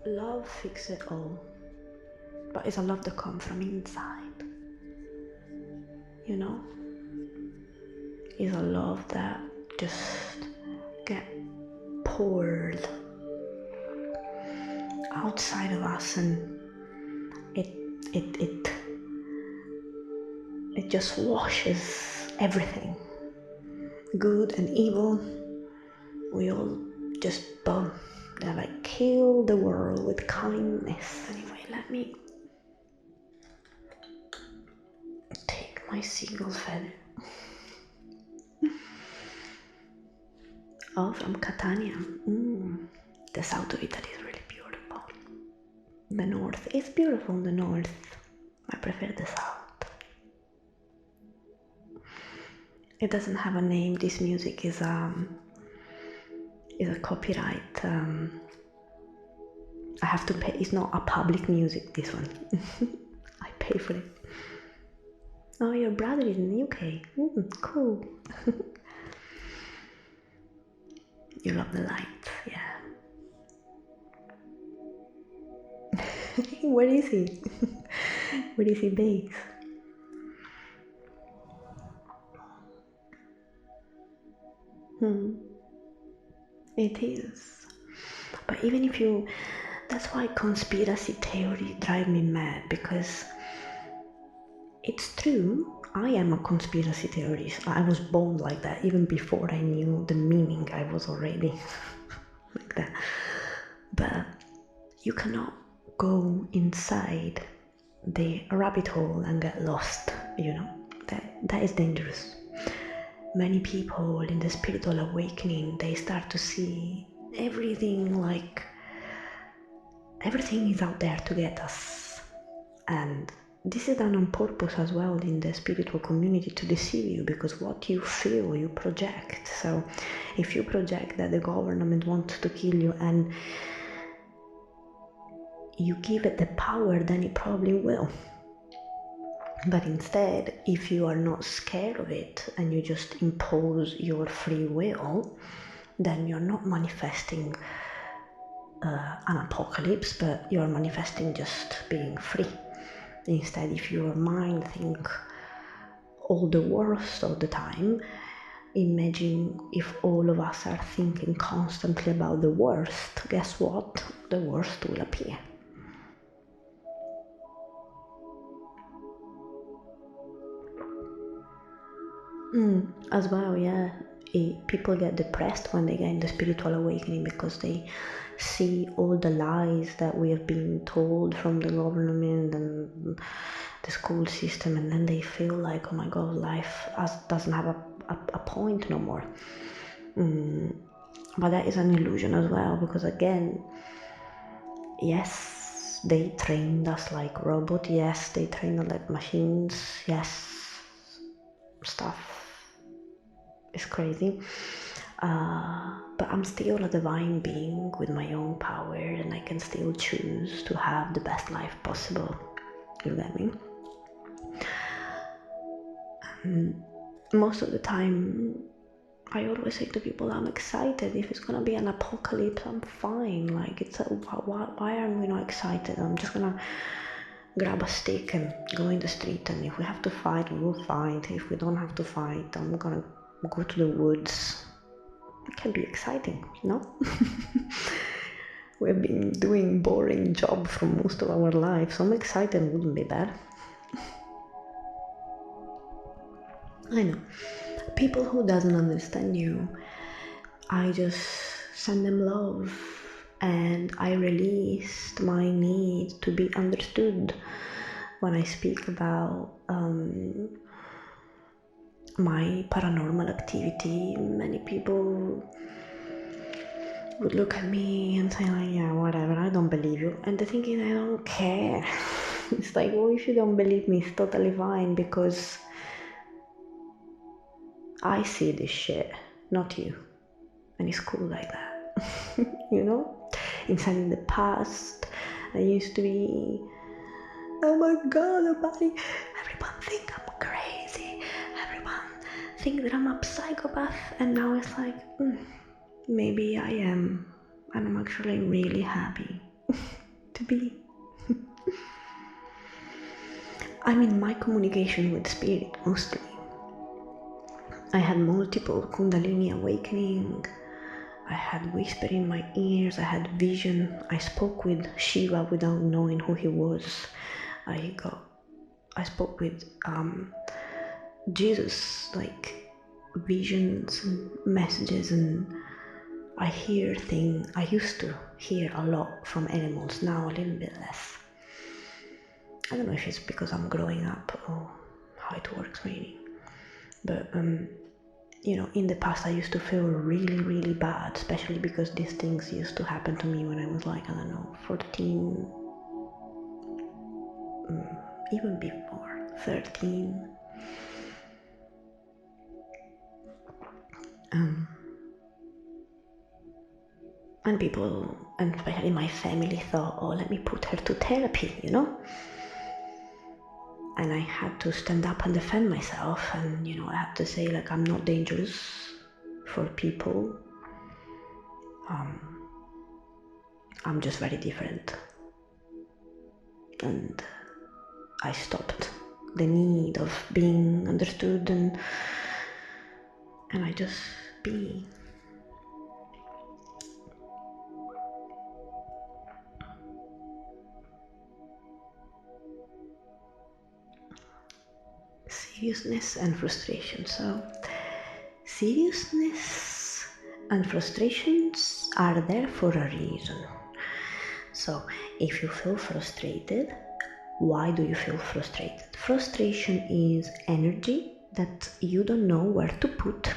love fixes it all, but it's a love that comes from inside, you know? It's a love that just get poured outside of us, and it just washes everything, good and evil. We all just boom. They're like, kill the world with kindness. Anyway, let me take my seagull feather. Oh, from Catania. The south of Italy is really beautiful. The north is beautiful, the north. I prefer the south. It doesn't have a name. This music is a copyright. I have to pay. It's not a public music, this one. I pay for it. Oh, your brother is in the UK. Cool. You love the lights, yeah. Where is he? Where is he based? It is. But even if you... That's why conspiracy theories drive me mad, because it's true. I am a conspiracy theorist. I was born like that. Even before I knew the meaning, I was already like that. But you cannot go inside the rabbit hole and get lost, you know. That is dangerous. Many people in the spiritual awakening, they start to see everything like everything is out there to get us, and this is done on purpose as well in the spiritual community, to deceive you, because what you feel you project. So if you project that the government wants to kill you and you give it the power, then it probably will. But instead, if you are not scared of it and you just impose your free will, then you're not manifesting an apocalypse, but you're manifesting just being free. Instead, if your mind thinks all the worst all the time, imagine if all of us are thinking constantly about the worst, guess what? The worst will appear. As well, yeah. People get depressed when they get in the spiritual awakening, because they see all the lies that we have been told from the government and the school system, and then they feel like, oh my god, life doesn't have a point no more. But that is an illusion as well, because again, yes, they trained us like robots, yes, they trained us like machines, yes, stuff is crazy, but I'm still a divine being with my own power, and I can still choose to have the best life possible. You get me? Most of the time I always say to people, I'm excited. If it's gonna be an apocalypse, I'm fine. Like, why are we not excited? I'm just gonna grab a stick and go in the street, and if we have to fight, we will fight. If we don't have to fight, I'm gonna go to the woods. It can be exciting, you know? We've been doing boring job for most of our life, so I'm excited, wouldn't be bad. I know. People who doesn't understand you, I just send them love, and I released my need to be understood when I speak about my paranormal activity. Many people would look at me and say like, yeah, whatever, I don't believe you. And the thing is, I don't care. It's like, well, if you don't believe me, it's totally fine, because I see this shit, not you. And it's cool like that. You know? Inside in the past, I used to be, oh my god, everyone think I'm crazy. Everyone think that I'm a psychopath. And now it's like, maybe I am. And I'm actually really happy to be. I mean, my communication with spirit mostly. I had multiple Kundalini awakening. I had whisper in my ears. I had vision. I spoke with Shiva without knowing who he was. I spoke with Jesus, like visions and messages, and I used to hear a lot from animals, now a little bit less. I don't know if it's because I'm growing up or how it works maybe. But, in the past I used to feel really, really bad, especially because these things used to happen to me when I was like, 14, even before, 13. And people, and especially my family, thought, oh, let me put her to therapy, And I had to stand up and defend myself, and I had to say, like, I'm not dangerous for people. I'm just very different. And I stopped the need of being understood, and I just be. Seriousness and frustration. So, seriousness and frustrations are there for a reason. So, if you feel frustrated, why do you feel frustrated? Frustration is energy that you don't know where to put,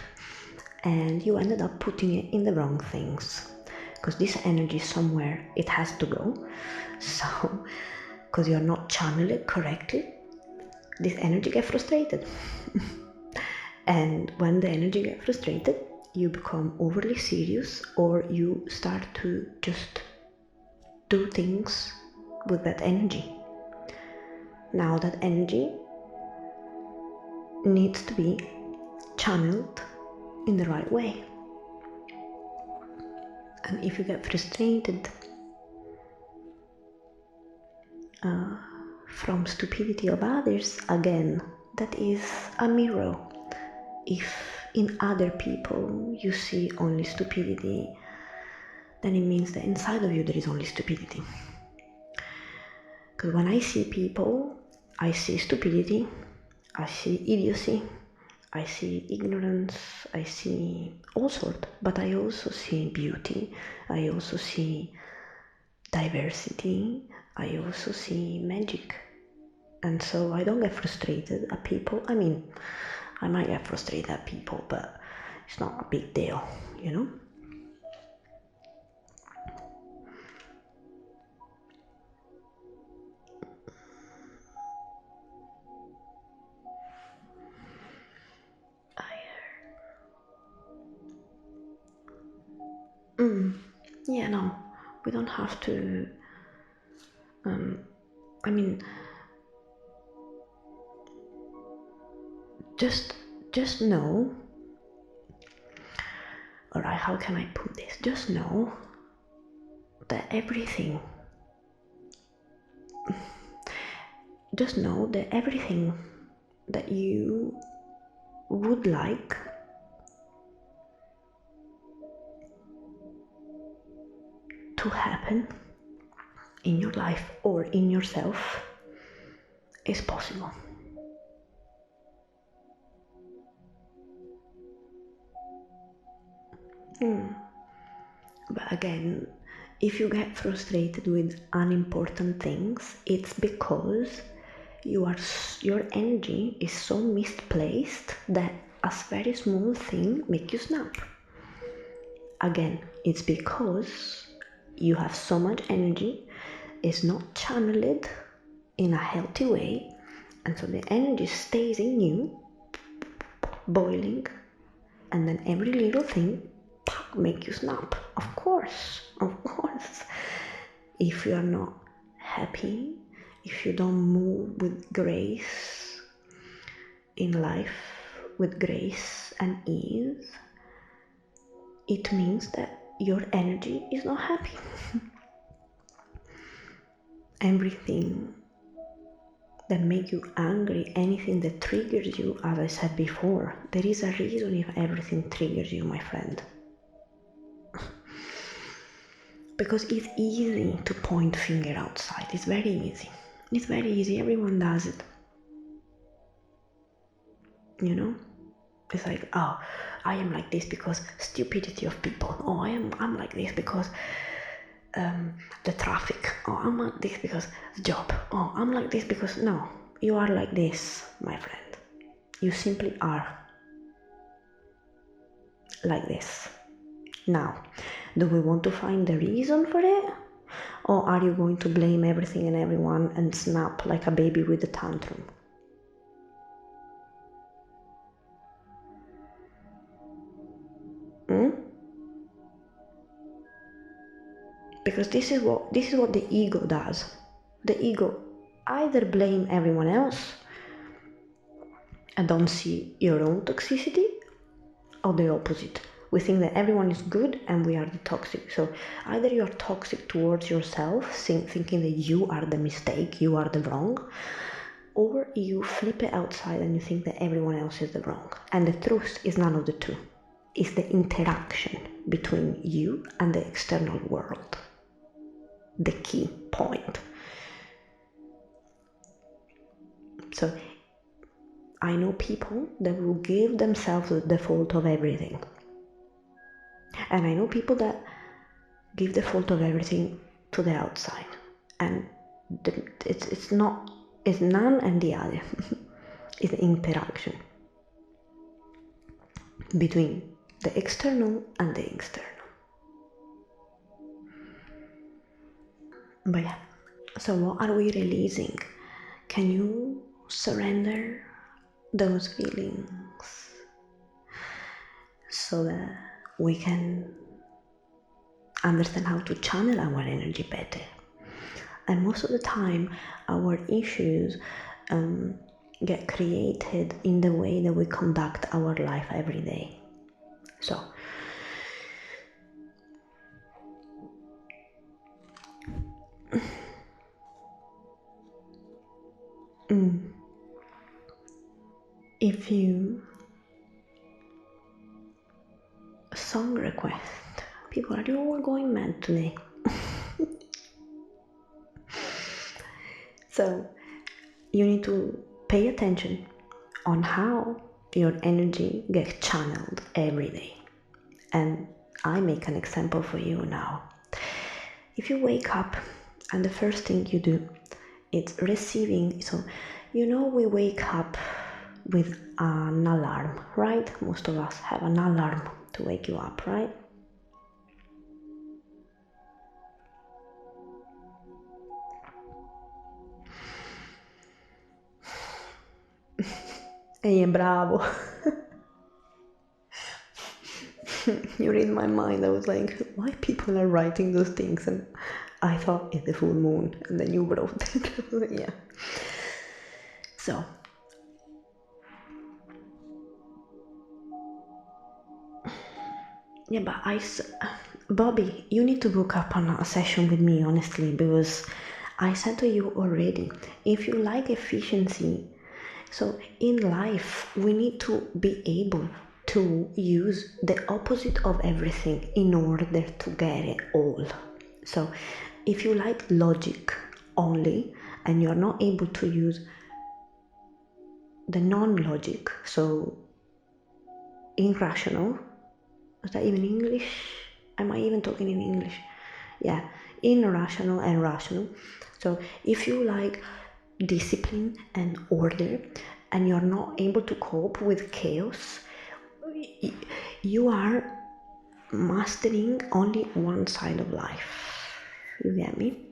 and you ended up putting it in the wrong things. Because this energy somewhere, it has to go. So, because you're not channeling it correctly, this energy gets frustrated. And when the energy gets frustrated, you become overly serious, or you start to just do things with that energy. Now that energy needs to be channeled in the right way. And if you get frustrated from stupidity of others, again, that is a mirror. If in other people you see only stupidity, then it means that inside of you there is only stupidity. Because when I see people, I see stupidity, I see idiocy, I see ignorance, I see all sorts, but I also see beauty, I also see diversity, I also see magic. And so I don't get frustrated at people. I mean, I might get frustrated at people, but it's not a big deal, Yeah, no, we don't have to. Just know. Alright, how can I put this? Just know that everything. Just know that everything that you would like to happen in your life or in yourself is possible. But again, if you get frustrated with unimportant things, it's because your energy is so misplaced that a very small thing makes you snap. Again, it's because you have so much energy, it's not channeled in a healthy way, and so the energy stays in you, boiling, and then every little thing make you snap. Of course. If you are not happy, if you don't move with grace in life, with grace and ease, it means that your energy is not happy. everything that makes you angry, anything that triggers you, as I said before, there is a reason if everything triggers you, my friend. Because it's easy to point finger outside. It's very easy. It's very easy. Everyone does it. You know? It's like, oh, I am like this because stupidity of people. Oh, I'm like this because the traffic. Oh, I'm like this because the job. Oh, I'm like this because... No, you are like this, my friend. You simply are like this. Now, do we want to find the reason for it? Or are you going to blame everything and everyone and snap like a baby with a tantrum? Because this is what the ego does. The ego either blame everyone else and don't see your own toxicity, or the opposite. We think that everyone is good and we are the toxic. So either you are toxic towards yourself, thinking that you are the mistake, you are the wrong, or you flip it outside and you think that everyone else is the wrong. And the truth is none of the two. It's the interaction between you and the external world. The key point. So I know people that will give themselves the fault of everything. And I know people that give the fault of everything to the outside. And it's none and the other. It's the interaction between the external and the external. But yeah, so what are we releasing? Can you surrender those feelings so that we can understand how to channel our energy better? And most of the time, our issues get created in the way that we conduct our life every day. So, if you song request, people, are you all going mad today? So you need to pay attention on how your energy gets channeled every day. And I make an example for you now. If you wake up and the first thing you do is receiving, so we wake up with an alarm, right? Most of us have an alarm to wake you up, right? Hey, bravo. You read my mind. I was like, why people are writing those things? And I thought it's the full moon, and then you wrote it. Yeah. So, yeah, but Bobby, you need to book up on a session with me, honestly, because I said to you already, if you like efficiency, so in life, we need to be able to use the opposite of everything in order to get it all. So if you like logic only and you're not able to use the non-logic, so irrational, is that even English? Am I even talking in English? Yeah, irrational and rational. So if you like discipline and order and you're not able to cope with chaos, you are mastering only one side of life. You get me?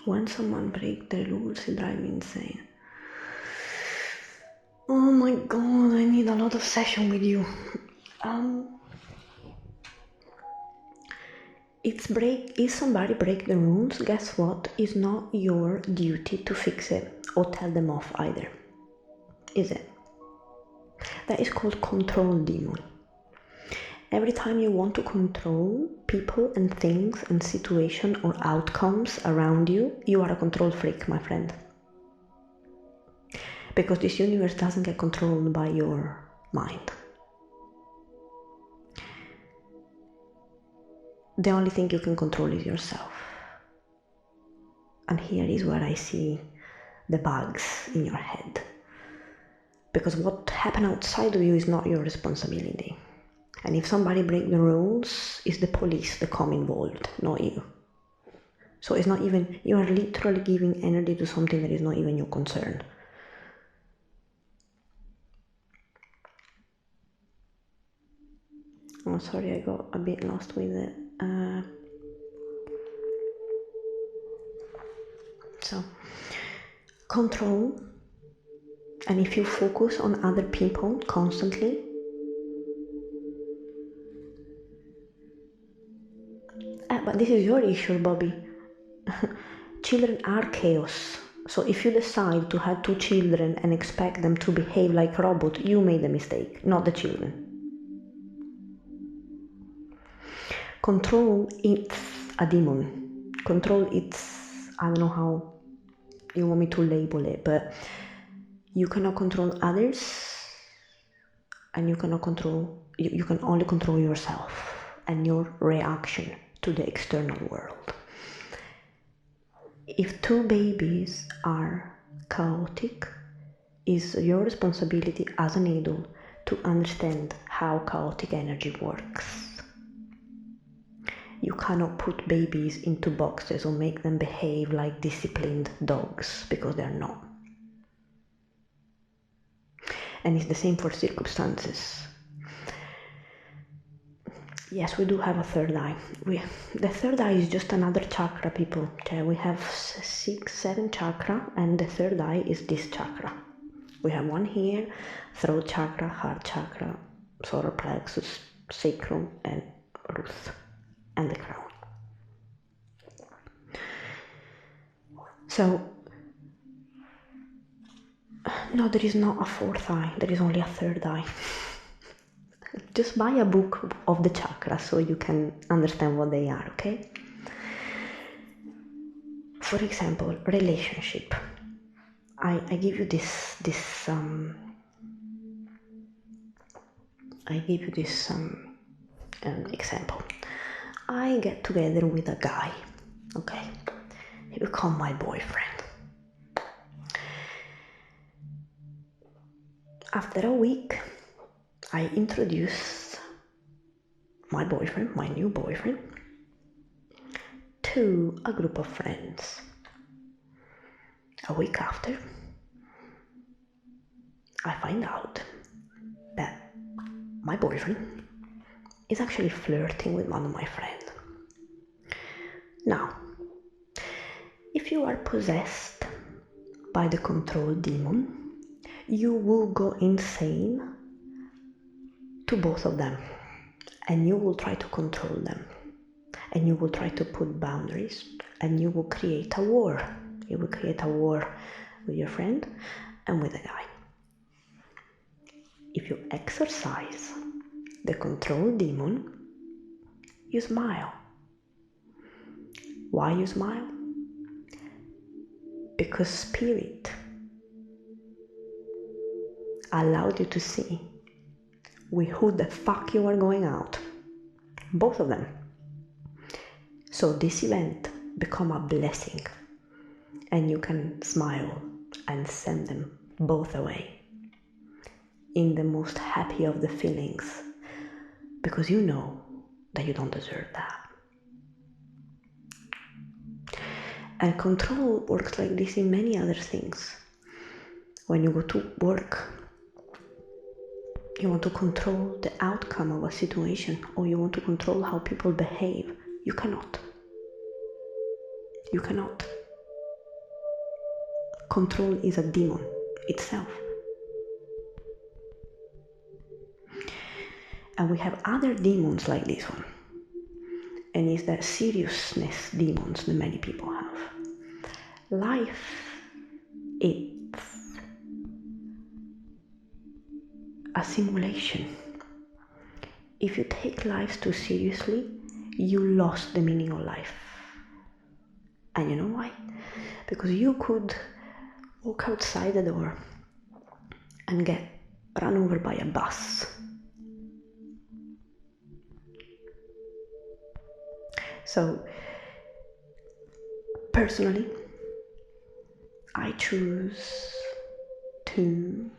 When someone breaks the rules, it drives me insane. Oh my god, I need a lot of session with you. If somebody break the rules, guess what? It's not your duty to fix it or tell them off either. Is it? That is called control demon. Every time you want to control people and things and situations or outcomes around you, you are a control freak, my friend. Because this universe doesn't get controlled by your mind. The only thing you can control is yourself. And here is where I see the bugs in your head. Because what happens outside of you is not your responsibility. And if somebody breaks the rules, it's the police that come involved, not you. So it's not even, you are literally giving energy to something that is not even your concern. Oh, sorry, I got a bit lost with it. So, control, and if you focus on other people constantly, but this is your issue, Bobby. Children are chaos. So if you decide to have 2 children and expect them to behave like robots, you made a mistake, not the children. Control, it's a demon. Control, it's, I don't know how you want me to label it, but you cannot control others, and you cannot control, you can only control yourself and your reaction to the external world. If 2 babies are chaotic, it's your responsibility as an adult to understand how chaotic energy works. You cannot put babies into boxes or make them behave like disciplined dogs, because they're not. And it's the same for circumstances. Yes, we do have a third eye. The third eye is just another chakra, people. Okay, we have 6, 7 chakra, and the third eye is this chakra. We have one here, throat chakra, heart chakra, solar plexus, sacrum, and root, and the crown. So, no, there is not a fourth eye, there is only a third eye. Just buy a book of the chakras so you can understand what they are, okay? For example, relationship. I give you this example. I get together with a guy, okay? He become my boyfriend. After a week, I introduce my boyfriend, my new boyfriend, to a group of friends. A week after, I find out that my boyfriend is actually flirting with one of my friends. Now, if you are possessed by the control demon, you will go insane to both of them, and you will try to control them, and you will try to put boundaries, and you will create a war. You will create a war with your friend and with the guy. If you exercise the control demon, you smile. Why you smile? Because spirit allowed you to see with who the fuck you are going out. Both of them. So this event become a blessing, and you can smile and send them both away in the most happy of the feelings, because you know that you don't deserve that. And control works like this in many other things. When you go to work, you want to control the outcome of a situation, or you want to control how people behave. You cannot. You cannot. Control is a demon itself. And we have other demons like this one. And it's the seriousness demons that many people have. Life, it's a simulation. if you take life too seriously, you lost the meaning of life. And you know why? Because you could walk outside the door and get run over by a bus. So, personally, I choose to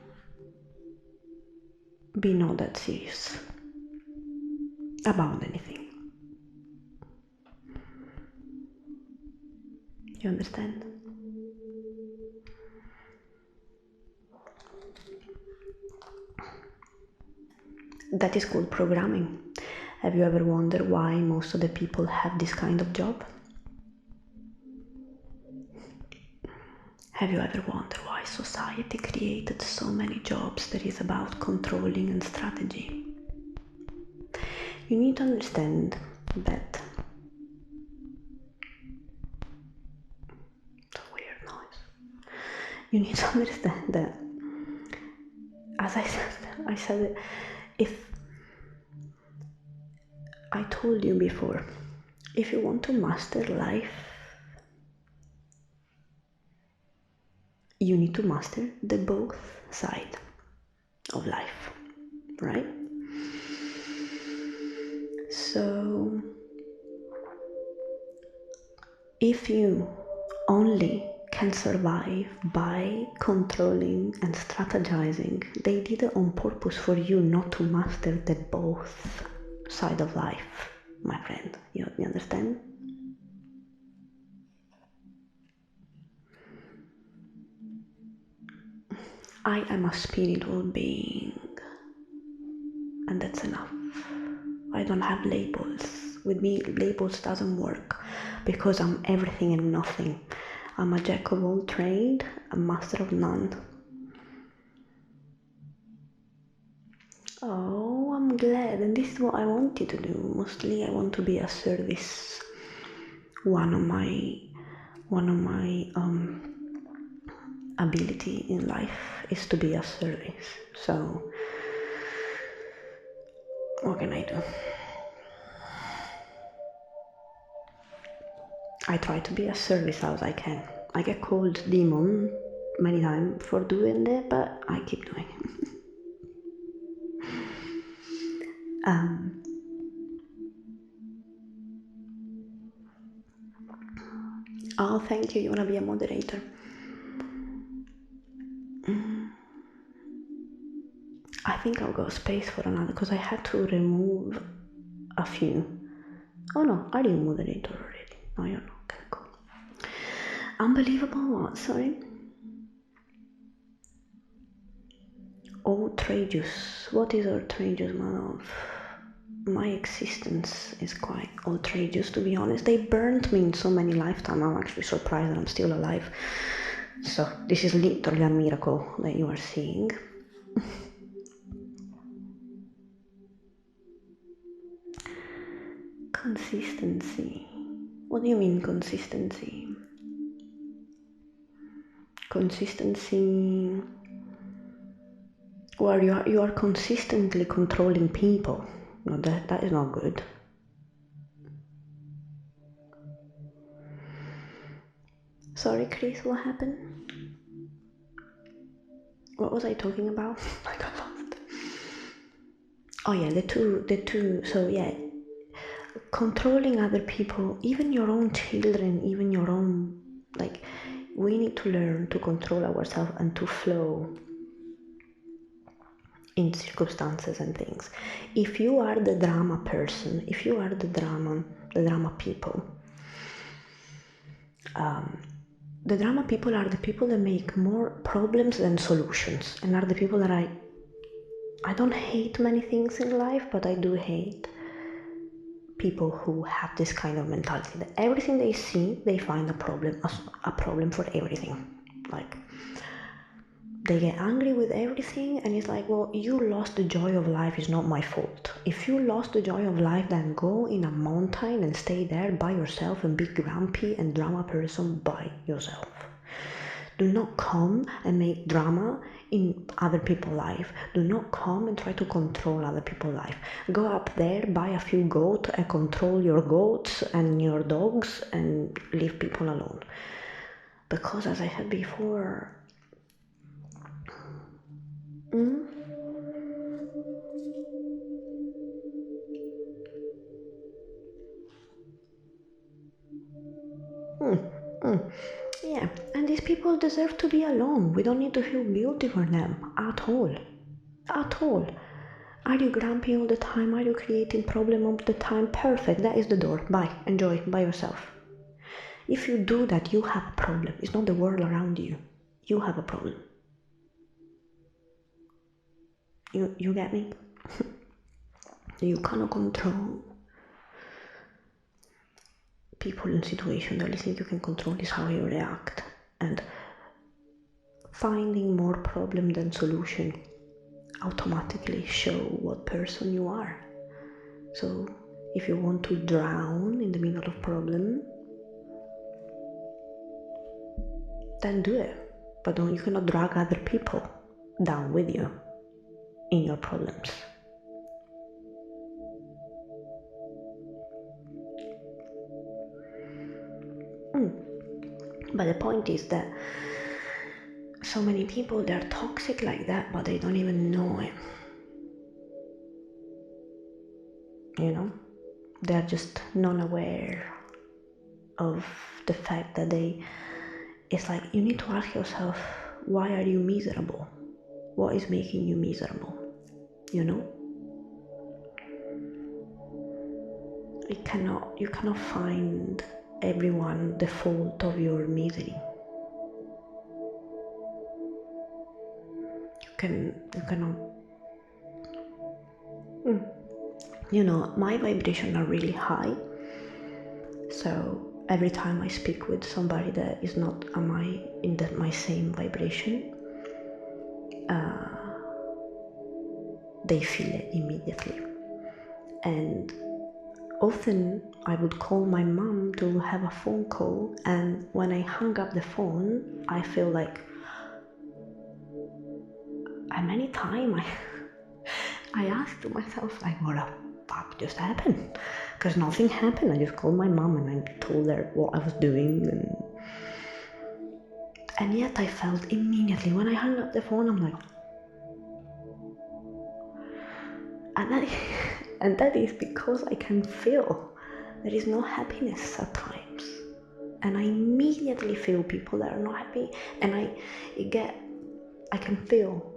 be not that serious about anything. You understand? That is called programming. Have you ever wondered why most of the people have this kind of job? Have you ever wondered why society created so many jobs that is about controlling and strategy? You need to understand that it's a weird noise. You need to understand that, as I said it, if I told you before, if you want to master life, you need to master the both side of life, right? So if you only can survive by controlling and strategizing, they did it on purpose for you not to master the both side of life, my friend. You understand? I am a spiritual being, and that's enough. I don't have labels. With me, labels doesn't work because I'm everything and nothing. I'm a jack of all trade, a master of none. Oh, I'm glad, and this is what I wanted to do. Mostly I want to be a service. One of my ability in life is to be a service. So what can I do? I try to be as service as I can. I get called demon many times for doing that, but I keep doing it. Oh, thank you. You wanna be a moderator? I think I'll go space for another because I had to remove a few. Oh no, are you a moderator already? No, you're not. Okay, cool. Unbelievable what? Sorry? Outrageous. What is outrageous, my love? My existence is quite outrageous, to be honest. They burnt me in so many lifetimes. I'm actually surprised that I'm still alive. So this is literally a miracle that you are seeing. Consistency. What do you mean consistency? Consistency where you are consistently controlling people. No, that is not good. Sorry, Chris, what happened? What was I talking about? I got lost. Oh yeah, the two. So yeah, controlling other people, even your own children, even your own, like, we need to learn to control ourselves and to flow in circumstances and things. If you are the drama person, if you are the drama people, the drama people are the people that make more problems than solutions, and are the people that I don't hate many things in life, but I do hate people who have this kind of mentality that everything they see, they find a problem for everything. Like, they get angry with everything, and it's like, well, you lost the joy of life, is not my fault. If you lost the joy of life, then go in a mountain and stay there by yourself and be grumpy and drama person by yourself. Do not come and make drama in other people's life. Do not come and try to control other people's life. Go up there, buy a few goats and control your goats and your dogs and leave people alone. Because as I said before, yeah, and these people deserve to be alone. We don't need to feel guilty for them at all. At all. Are you grumpy all the time? Are you creating problem all the time? Perfect, that is the door. Bye. Enjoy by yourself. If you do that, you have a problem. It's not the world around you. You have a problem. You get me? You cannot control people in situations. The only thing you can control is how you react. And finding more problem than solution automatically show what person you are. So if you want to drown in the middle of problem, then do it. But you cannot drag other people down with you in your problems. But the point is that so many people, they're toxic like that, but they don't even know it. You know? They're just non-aware of the fact that it's like, you need to ask yourself, why are you miserable? What is making you miserable? You know? You cannot find everyone the fault of your misery. You cannot. You know, my vibrations are really high. So every time I speak with somebody that is not in my same vibration, they feel it immediately. And often I would call my mom to have a phone call, and when I hung up the phone, I feel like, and many times I asked to myself, like, what the fuck just happened? Because nothing happened. I just called my mom and I told her what I was doing, and yet I felt immediately when I hung up the phone, I'm like, and that is because I can feel there is no happiness at times, and I immediately feel people that are not happy, and I can feel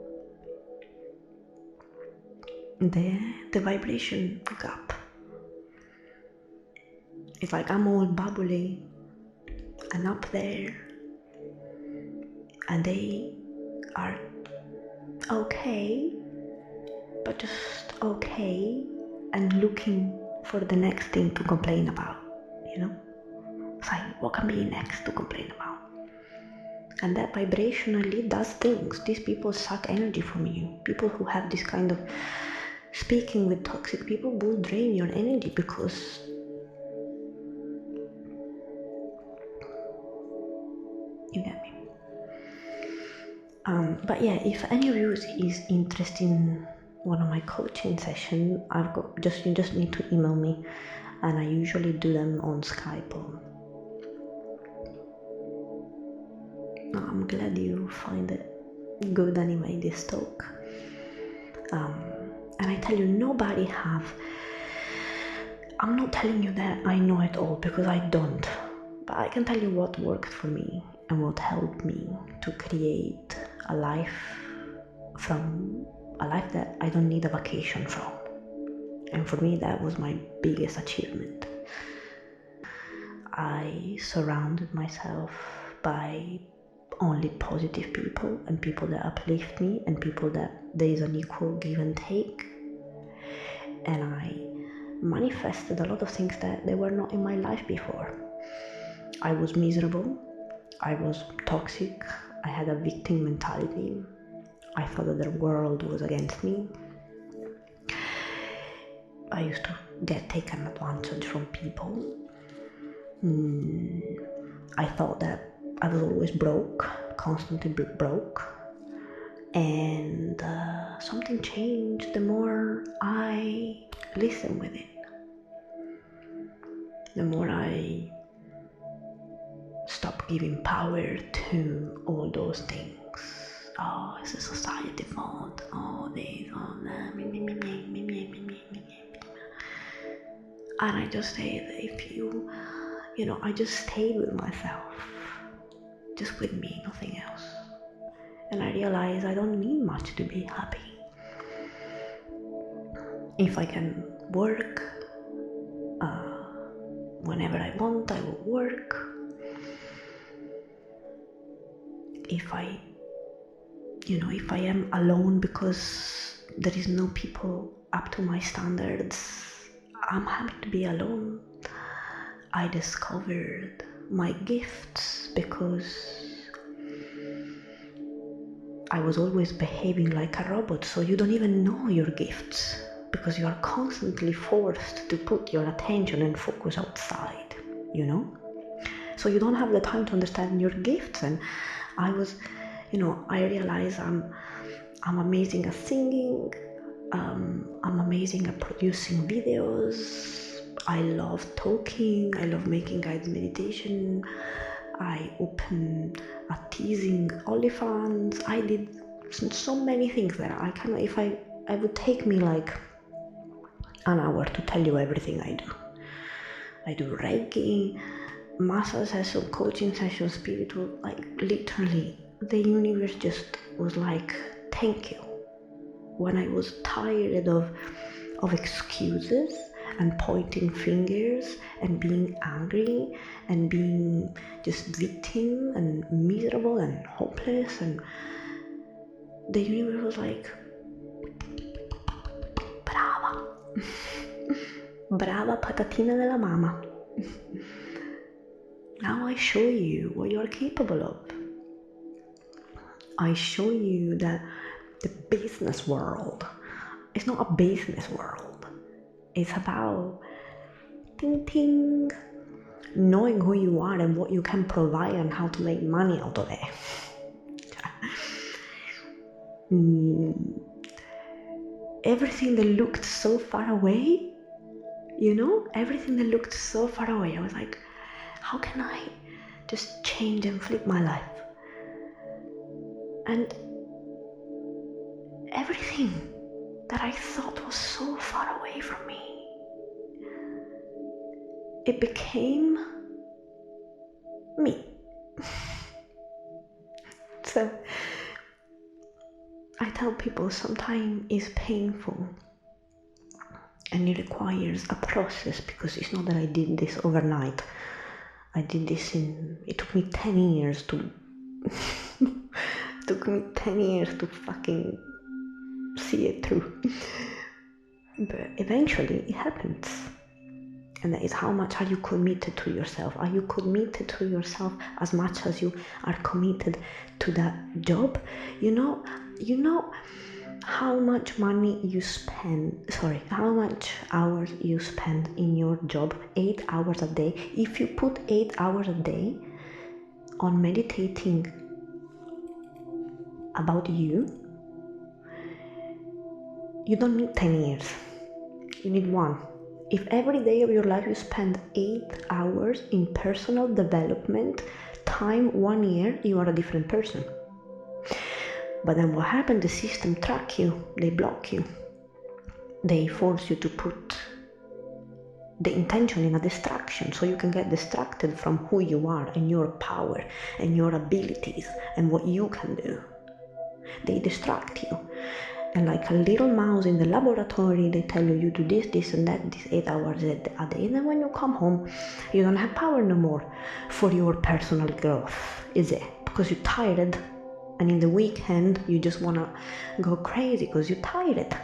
the vibration gap. It's like I'm all bubbly and up there, and they are okay, but just okay, and looking for the next thing to complain about, you know? It's like, what can be next to complain about? And that vibrationally does things. These people suck energy from you. People who have this kind of speaking with toxic people will drain your energy, because you get me. But yeah, if any of you is interested in one of my coaching sessions, you just need to email me, and I usually do them on Skype. I'm glad you find it good anyway, this talk. And I tell you, I'm not telling you that I know it all, because I don't, but I can tell you what worked for me and what helped me to create a life that I don't need a vacation from. And for me, that was my biggest achievement. I surrounded myself by only positive people, and people that uplift me, and people that there is an equal give and take. And I manifested a lot of things that they were not in my life before. I was miserable, I was toxic, I had a victim mentality, I thought that the world was against me. I used to get taken advantage from people. I thought that I was always broke, constantly broke. And something changed the more I listened with it. The more I stopped giving power to all those things. Oh, it's a society fault. Oh, this, oh, that. And I just say that if you I just stayed with myself, just with me, nothing else. And I realized I don't need much to be happy. If I can work whenever I want, I will work. If I am alone because there is no people up to my standards, I'm happy to be alone. I discovered my gifts because I was always behaving like a robot, so you don't even know your gifts because you are constantly forced to put your attention and focus outside, So you don't have the time to understand your gifts. And I realized I'm amazing at singing, I'm amazing at producing videos, I love talking, I love making guided meditation, I opened a teasing OnlyFans. I did so many things there. I would take me like an hour to tell you everything I do. I do Reiki, massage session, coaching session, spiritual, like literally the universe just was like, thank you. When I was tired of excuses and pointing fingers and being angry and being just victim and miserable and hopeless, and the universe was like, brava. Brava patatina della mama. Now I show you what you are capable of. I show you that the business world is not a business world. It's about knowing who you are and what you can provide and how to make money out of it. Everything that looked so far away, everything that looked so far away, I was like, how can I just change and flip my life? And everything that I thought was so far away from me, it became me. So I tell people sometimes it's painful and it requires a process, because it's not that I did this overnight. I did this it took me 10 years to fucking see it through. But eventually it happens. And that is, how much are you committed to yourself? Are you committed to yourself as much as you are committed to that job? You know how much money you spend, how much hours you spend in your job, 8 hours a day. If you put 8 hours a day on meditating about you don't need 10 years. You need 1. If every day of your life you spend 8 hours in personal development, time 1 year, you are a different person. But then what happened? The system track you, they block you. They force you to put the intention in a distraction, so you can get distracted from who you are and your power and your abilities and what you can do. They distract you. And like a little mouse in the laboratory, they tell you, you do this and that, this 8 hours a day. And then when you come home, you don't have power no more for your personal growth, is it? Because you're tired. And in the weekend, you just want to go crazy because you're tired.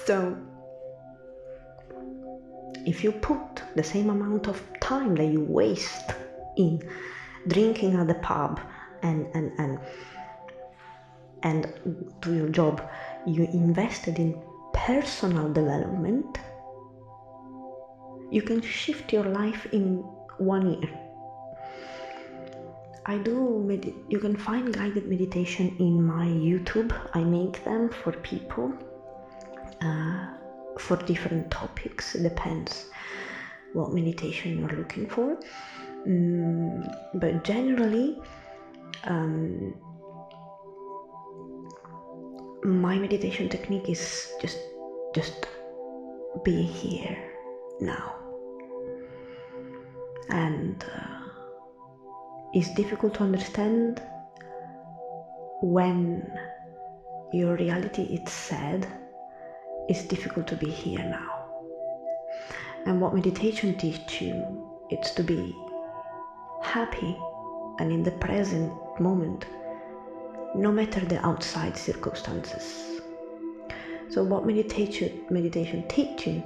So, if you put the same amount of time that you waste in drinking at the pub and to your job, you invested in personal development, you can shift your life in 1 year. You can find guided meditation in my YouTube. I make them for people for different topics. It depends what meditation you're looking for. But generally, my meditation technique is just be here now. And it's difficult to understand when your reality is sad. It's difficult to be here now. And what meditation teaches you, it's to be happy and in the present moment, no matter the outside circumstances. So what meditation teaches you,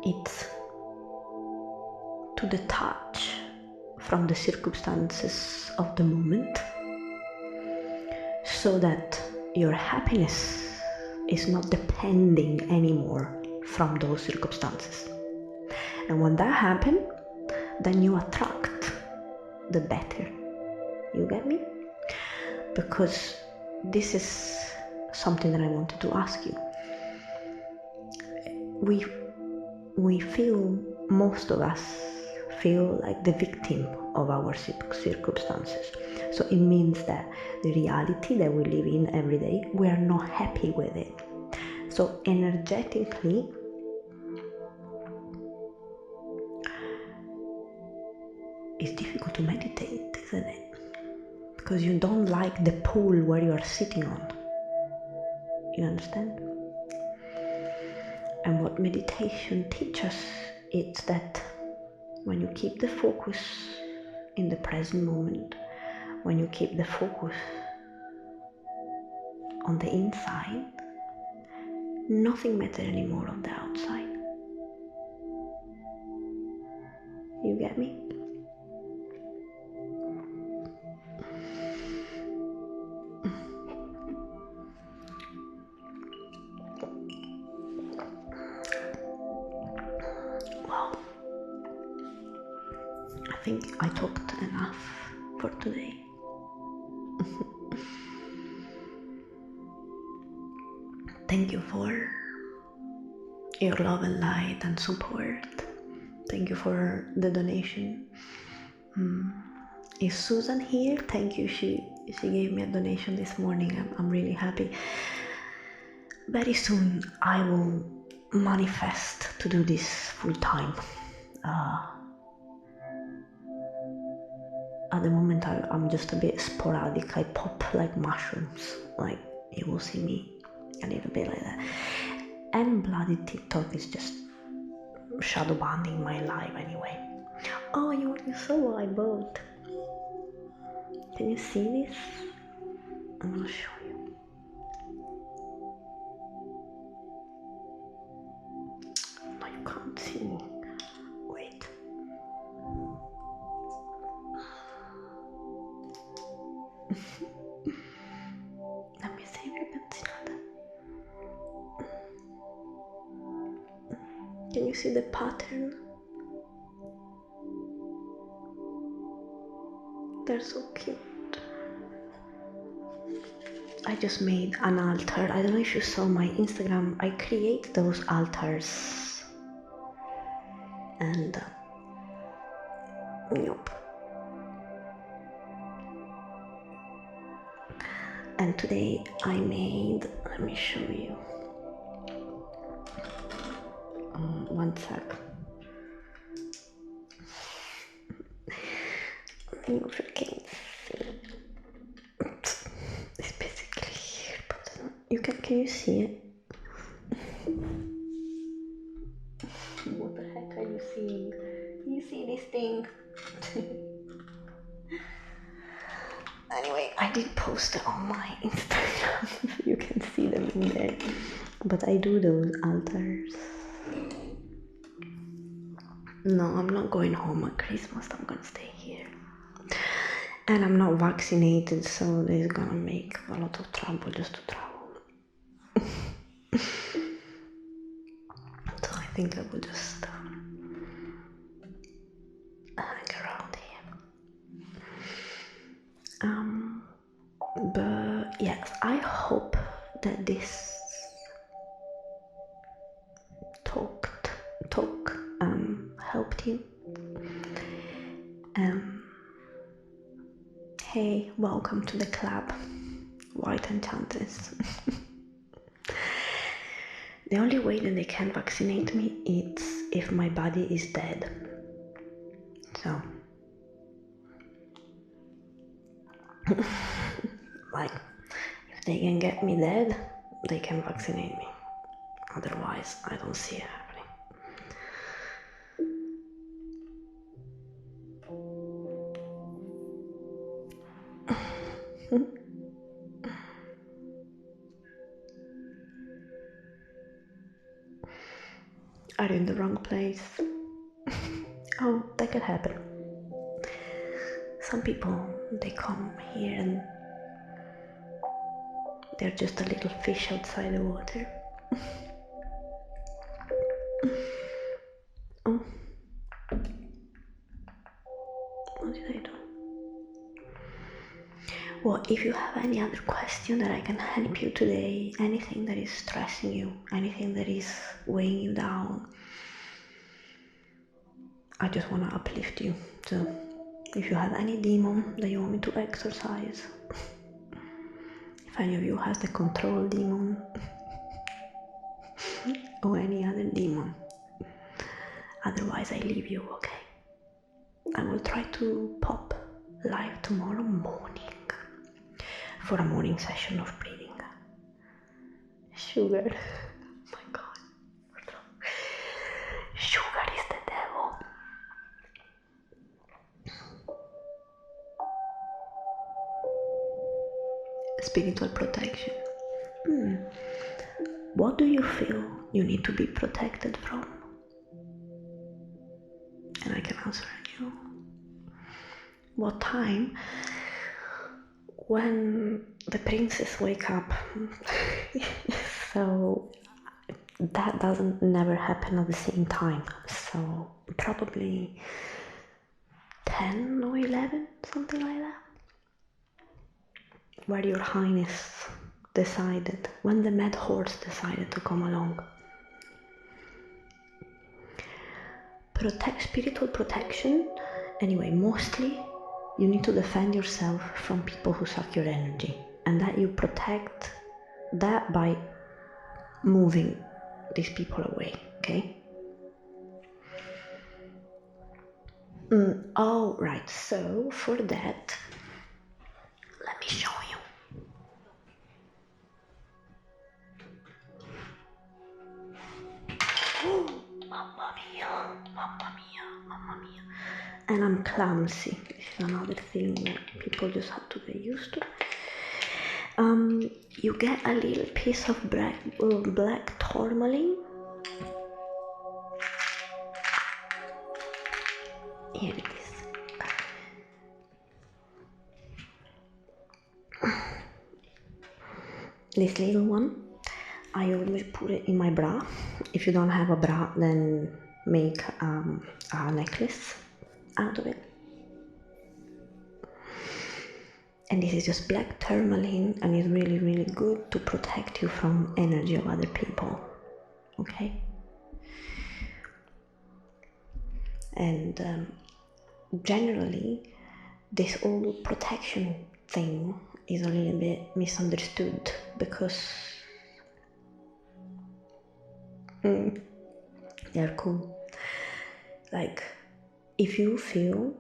it's to detach from the circumstances of the moment, so that your happiness is not depending anymore from those circumstances. And when that happens, then you attract the better. You get me? Because this is something that I wanted to ask you. Most of us feel like the victim of our circumstances. So it means that the reality that we live in every day, we are not happy with it. So energetically, it's difficult to meditate, isn't it? Because you don't like the pool where you are sitting on. You understand? And what meditation teaches is that when you keep the focus in the present moment, when you keep the focus on the inside, nothing matters anymore on the outside. You get me? Well, I think I talked enough for today. Thank you for your love and light and support. Thank you for the donation. Is Susan here? Thank you. She gave me a donation this morning. I'm really happy. Very soon I will manifest to do this full time. At the moment I'm just a bit sporadic. I pop like mushrooms. Like you will see me a little bit like that. And bloody TikTok is just shadow banning my life anyway. Oh, you saw what I bought. Can you see this? I'm gonna show you. No, you can't see. Wait. Let me see if you can see that. Can you see the pattern? They're so cute. I just made an altar. I don't know if you saw my Instagram. I create those altars. And yep. And today I made, let me show you. One sec. You can see. It's basically here, but can you see it? What the heck are you seeing? Can you see this thing? Anyway, I did post it on my Instagram. You can see them in there. But I do those altars. No, I'm not going home at Christmas. I'm gonna stay here. And I'm not vaccinated, so this is gonna make a lot of trouble just to travel. So I think I will just hang around here. But yes, I hope that this talk helped you. Hey, welcome to the club, White Enchantress. The only way that they can vaccinate me is if my body is dead. So, like, if they can get me dead, they can vaccinate me. Otherwise, I don't see it happening. Are you in the wrong place? Oh, that could happen. Some people, they come here and they're just a little fish outside the water. Oh, what did I do? Well, if you have any other question that I can help you today, anything that is stressing you, anything that is weighing you down, I just want to uplift you. So if you have any demon that you want me to exorcise, if any of you has the control demon or any other demon, otherwise I leave you, okay? I will try to pop live tomorrow morning for a morning session of breathing. Sugar. Oh my god. Sugar is the devil. Spiritual protection. What do you feel you need to be protected from? And I can answer you. What time? When the princes wake up. So that doesn't never happen at the same time. So probably 10 or 11, something like that. Where your highness decided, when the mad horse decided to come along. Spiritual protection, anyway, mostly you need to defend yourself from people who suck your energy, and that you protect that by moving these people away, okay? Oh, right, so for that, let me show you. Oh, mamma mia, mamma mia, mamma mia. And I'm clumsy. This is another thing that people just have to get used to. You get a little piece of black tourmaline. Here it is. This little one, I always put it in my bra. If you don't have a bra, then make a necklace out of it. And this is just black tourmaline, and it's really, really good to protect you from energy of other people, okay? And generally, this whole protection thing is a little bit misunderstood because they're cool. Like, if you feel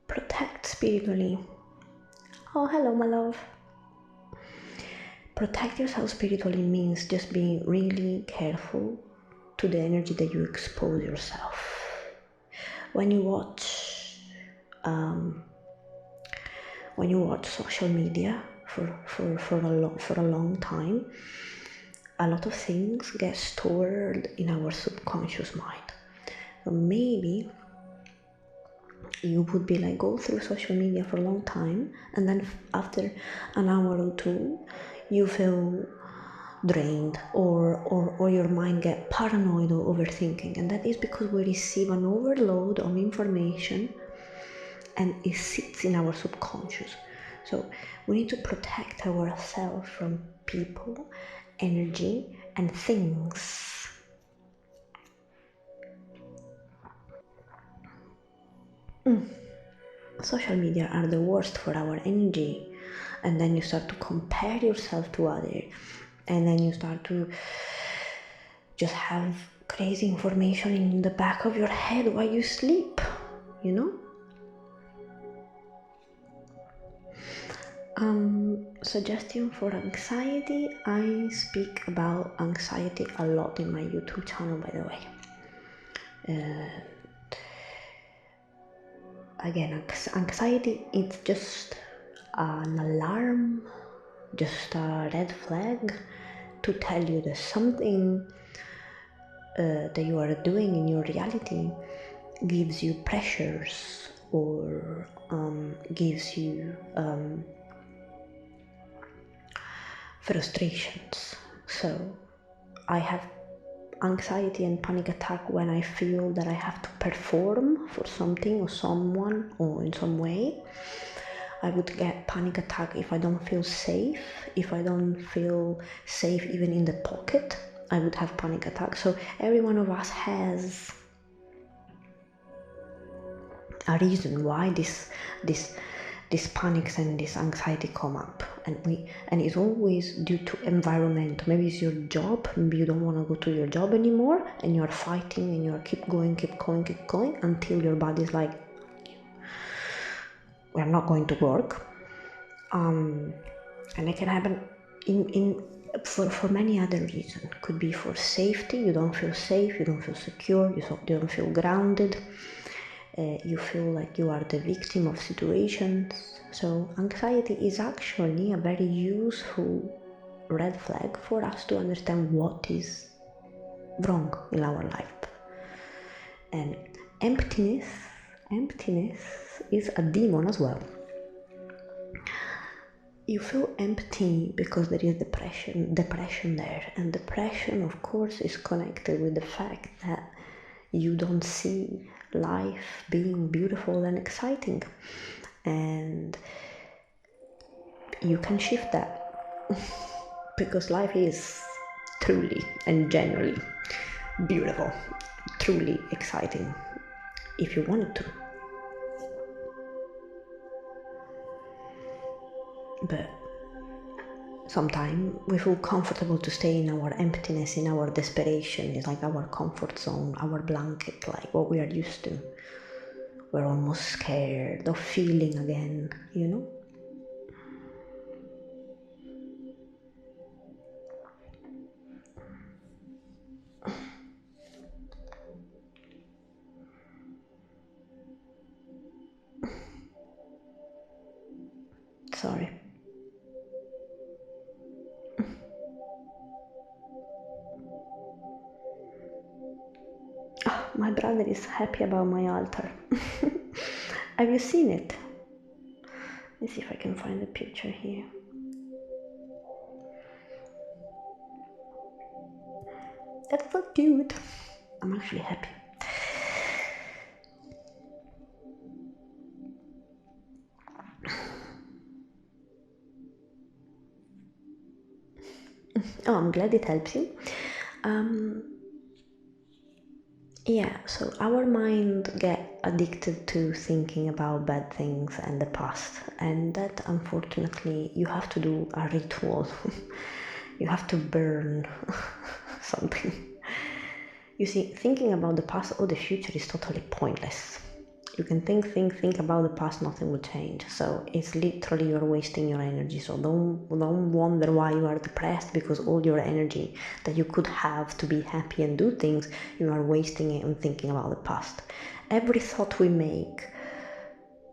protect spiritually. Oh, hello, my love. Protect yourself spiritually means just being really careful to the energy that you expose yourself. When you watch social media for a long time, a lot of things get stored in our subconscious mind. So maybe you would be like go through social media for a long time, and then after an hour or two you feel drained, or your mind get paranoid or overthinking, and that is because we receive an overload of information and it sits in our subconscious. So we need to protect ourselves from people, energy, and things. Social media are the worst for our energy, and then you start to compare yourself to others, and then you start to just have crazy information in the back of your head while you sleep, you know. Suggestion for anxiety. I speak about anxiety a lot in my YouTube channel, by the way. Again, anxiety, it's just an alarm, just a red flag to tell you that something that you are doing in your reality gives you pressures, or gives you frustrations. So I have anxiety and panic attack when I feel that I have to perform for something or someone or in some way. I would get panic attack if I don't feel safe. If I don't feel safe even in the pocket, I would have panic attack. So every one of us has a reason why this panics and this anxiety come up, and it's always due to environment. Maybe it's your job, maybe you don't want to go to your job anymore, and you're fighting and you're keep going until your body's like, we're not going to work. And it can happen for many other reasons. Could be for safety. You don't feel safe, you don't feel secure, you don't feel grounded. You feel like you are the victim of situations. So anxiety is actually a very useful red flag for us to understand what is wrong in our life. And emptiness is a demon as well. You feel empty because there is depression there, and depression, of course, is connected with the fact that you don't see life being beautiful and exciting, and you can shift that because life is truly and genuinely beautiful, truly exciting if you want it to. But sometimes we feel comfortable to stay in our emptiness, in our desperation. It's like our comfort zone, our blanket, like what we are used to. We're almost scared of feeling again, you know? Sorry. Oh, my brother is happy about my altar. Have you seen it? Let me see if I can find a picture here. That's so cute. I'm actually happy. Oh, I'm glad it helps you. Yeah, so our mind get addicted to thinking about bad things and the past, and that unfortunately you have to do a ritual. You have to burn something. You see, thinking about the past or the future is totally pointless. You can think about the past, nothing will change. So it's literally you're wasting your energy. So don't wonder why you are depressed, because all your energy that you could have to be happy and do things, you are wasting it on thinking about the past. Every thought we make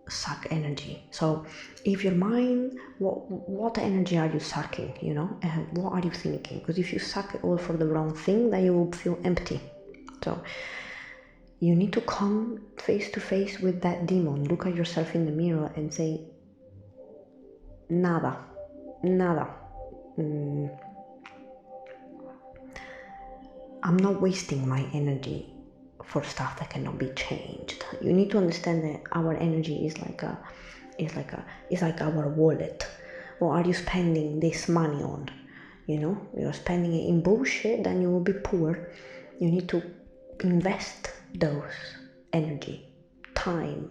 suck energy. So if your mind, what energy are you sucking, you know? What are you thinking? Because if you suck it all for the wrong thing, then you will feel empty. So You need to come face to face with that demon. Look at yourself in the mirror and say, nada. I'm not wasting my energy for stuff that cannot be changed. You need to understand that our energy is like our wallet. What are you spending this money on? You're spending it in bullshit, then you will be poor. You need to invest those energy, time.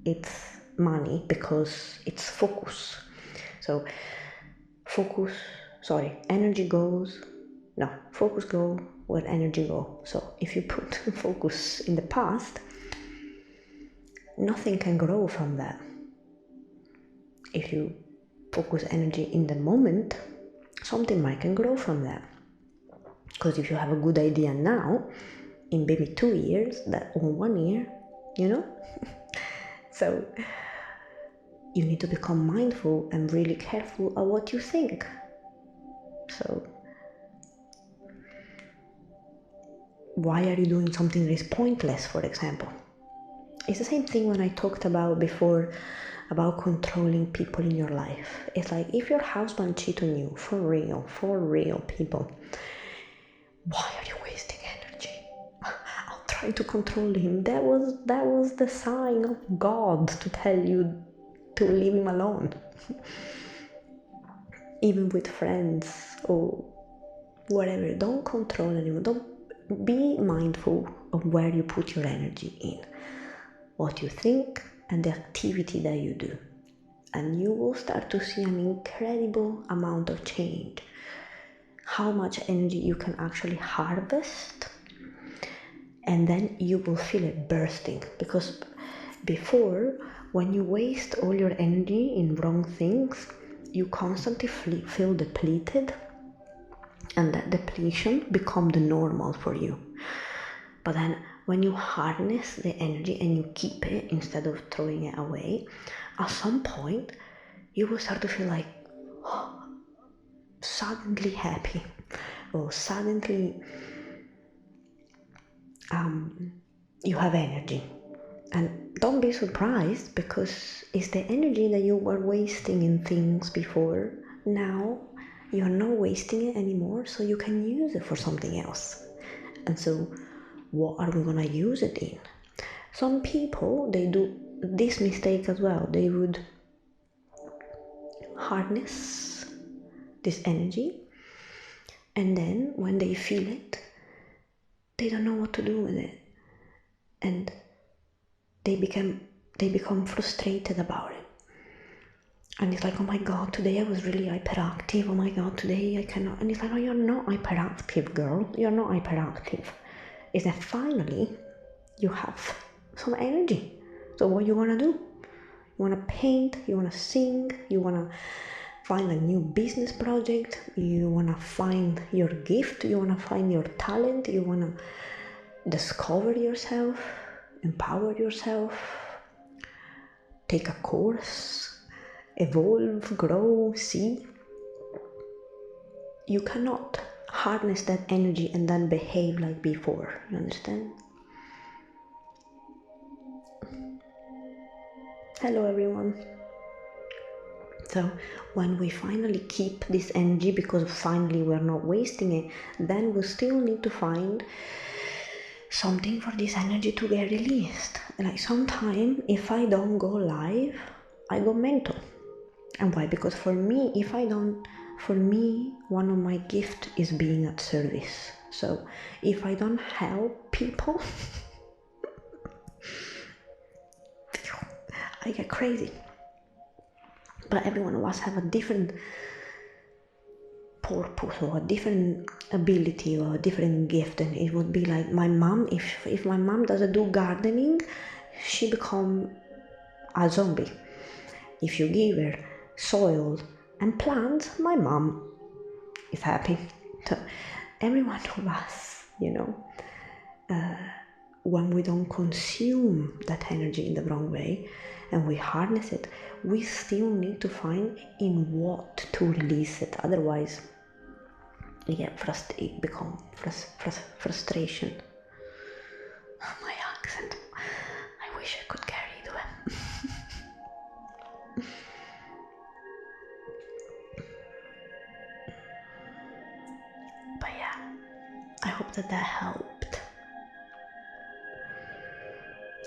It's money because it's focus. So focus go where energy go. So if you put focus in the past, nothing can grow from that. If you focus energy in the moment, something might can grow from that. Because if you have a good idea now, in maybe 2 years, that or 1 year, So you need to become mindful and really careful of what you think. So why are you doing something that is pointless, for example? It's the same thing when I talked about before about controlling people in your life. It's like if your husband cheats on you, for real people, why are you wasting energy? I'll try to control him. That was the sign of God to tell you to leave him alone. Even with friends or whatever, don't control anyone. Don't be mindful of where you put your energy in, what you think, and the activity that you do. And you will start to see an incredible amount of change. How much energy you can actually harvest, and then you will feel it bursting. Because before, when you waste all your energy in wrong things, you constantly feel depleted, and that depletion become the normal for you. But then when you harness the energy and you keep it instead of throwing it away, at some point you will start to feel like suddenly happy, or suddenly you have energy. And don't be surprised, because it's the energy that you were wasting in things before. Now you're not wasting it anymore, so you can use it for something else. And so what are we gonna use it in? Some people, they do this mistake as well. They would harness this energy, and then when they feel it, they don't know what to do with it, and they become frustrated about it. And it's like, oh my God, today I was really hyperactive. Oh my God, today I cannot. And it's like, oh, you're not hyperactive, girl. You're not hyperactive. It's that finally you have some energy. So what you want to do? You want to paint, you want to sing, you want to find a new business project, you want to find your gift, you want to find your talent, you want to discover yourself, empower yourself, take a course, evolve, grow, see. You cannot harness that energy and then behave like before, you understand? Hello everyone. So when we finally keep this energy, because finally we're not wasting it, then we still need to find something for this energy to get released. Like sometimes if I don't go live, I go mental. And why? Because for me, one of my gifts is being at service. So if I don't help people, I get crazy. But every one of us have a different purpose or a different ability or a different gift. And it would be like my mom, if my mom doesn't do gardening, she become a zombie. If you give her soil and plants, my mom is happy. So every one of us, when we don't consume that energy in the wrong way and we harness it, we still need to find in what to release it. Otherwise, it becomes frustration. My accent. I wish I could carry it. But yeah, I hope that helped.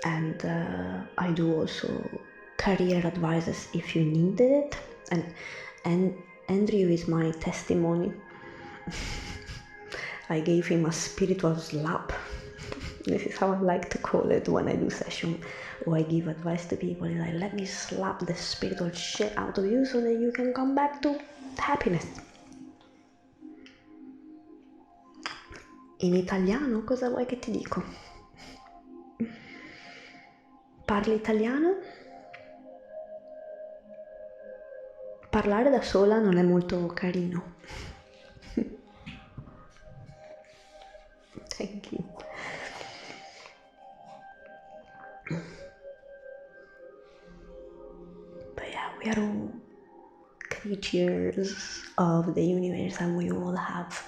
And I do also career advices if you needed it. And Andrew is my testimony. I gave him a spiritual slap. This is how I like to call it when I do session or I give advice to people. It's like, let me slap the spiritual shit out of you so that you can come back to happiness. In italiano cosa vuoi che ti dico? Parli italiano? Parlare da sola non è molto carino. Thank you. But yeah, we are all creatures of the universe and we all have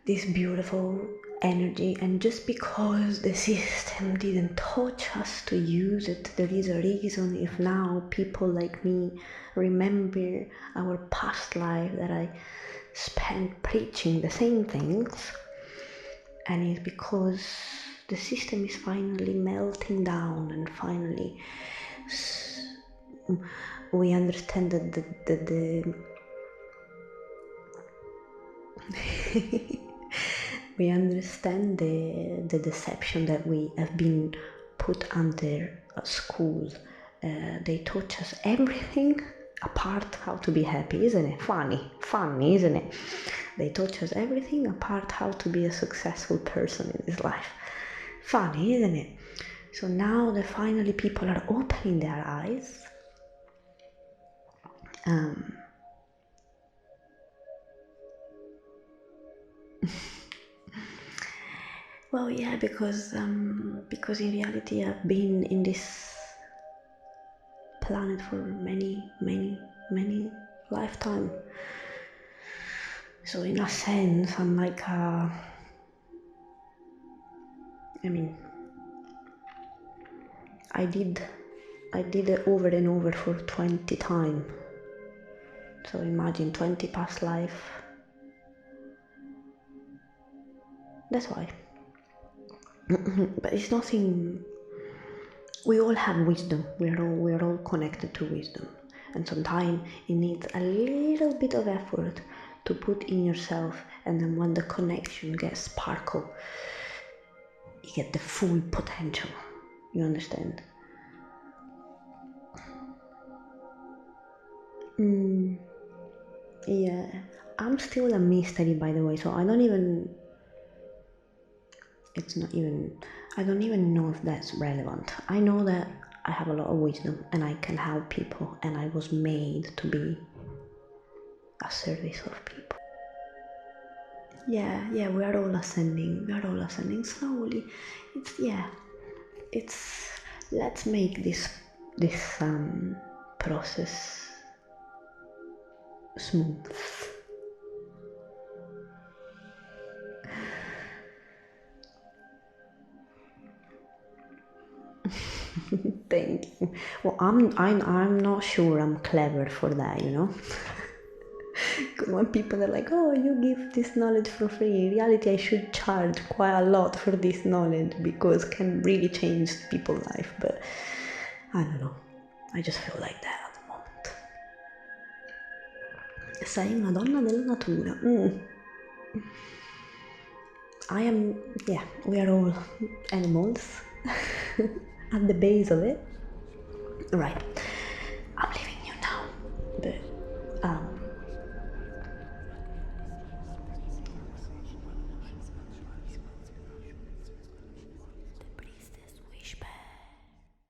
this beautiful energy, and just because the system didn't teach us to use it, there is a reason. If now people like me remember our past life that I spent preaching the same things, and it's because the system is finally melting down and finally we understand that the we understand the deception that we have been put under school. They taught us everything apart how to be happy, isn't it? Funny, isn't it? They taught us everything apart how to be a successful person in this life. Funny, isn't it? So now that finally people are opening their eyes, well, yeah, because in reality I've been in this planet for many lifetimes. So in a sense, I'm like I did it over and over for 20 times. So imagine 20 past life. That's why. But it's nothing. We all have wisdom. We're all connected to wisdom, and sometimes it needs a little bit of effort to put in yourself, and then when the connection gets sparkle, you get the full potential. You understand? Yeah, I'm still a mystery, by the way, so I don't even know if that's relevant. I know that I have a lot of wisdom and I can help people, and I was made to be a service of people. Yeah, we are all ascending slowly. Let's make this process smooth. Thank you. Well, I'm not sure I'm clever for that, you know. Because when people are like, "Oh, you give this knowledge for free," in reality, I should charge quite a lot for this knowledge because it can really change people's life. But I don't know. I just feel like that at the moment. Sei una donna della natura. We are all animals at the base of it. Right.